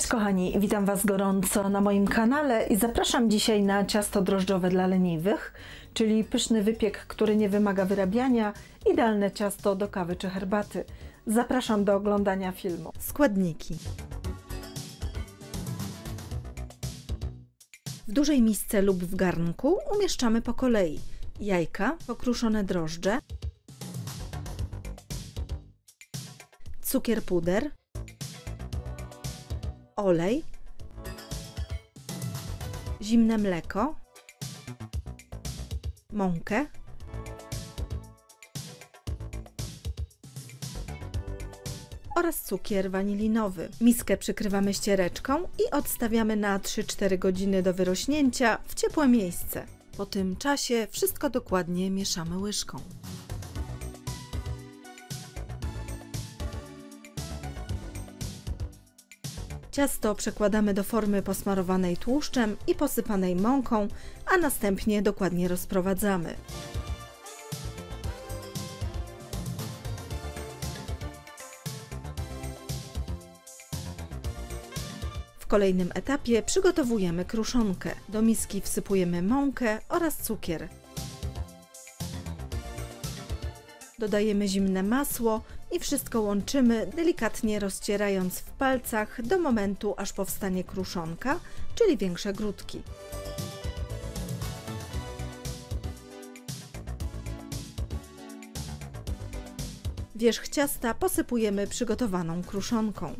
Cześć kochani, witam Was gorąco na moim kanale i zapraszam dzisiaj na ciasto drożdżowe dla leniwych, czyli pyszny wypiek, który nie wymaga wyrabiania, idealne ciasto do kawy czy herbaty. Zapraszam do oglądania filmu. Składniki. W dużej misce lub w garnku umieszczamy po kolei jajka, pokruszone drożdże, cukier puder, olej, zimne mleko, mąkę, oraz cukier wanilinowy. Miskę przykrywamy ściereczką i odstawiamy na 3-4 godziny do wyrośnięcia w ciepłe miejsce. Po tym czasie wszystko dokładnie mieszamy łyżką. Ciasto przekładamy do formy posmarowanej tłuszczem i posypanej mąką, a następnie dokładnie rozprowadzamy. W kolejnym etapie przygotowujemy kruszonkę. Do miski wsypujemy mąkę oraz cukier. Dodajemy zimne masło i wszystko łączymy, delikatnie rozcierając w palcach do momentu, aż powstanie kruszonka, czyli większe grudki. Wierzch ciasta posypujemy przygotowaną kruszonką.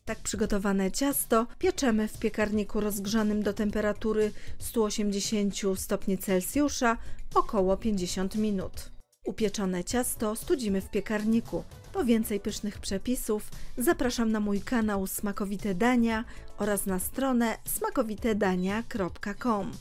Tak przygotowane ciasto pieczemy w piekarniku rozgrzanym do temperatury 180 stopni Celsjusza około 50 minut. Upieczone ciasto studzimy w piekarniku. Po więcej pysznych przepisów zapraszam na mój kanał Smakowite Dania oraz na stronę smakowitedania.com.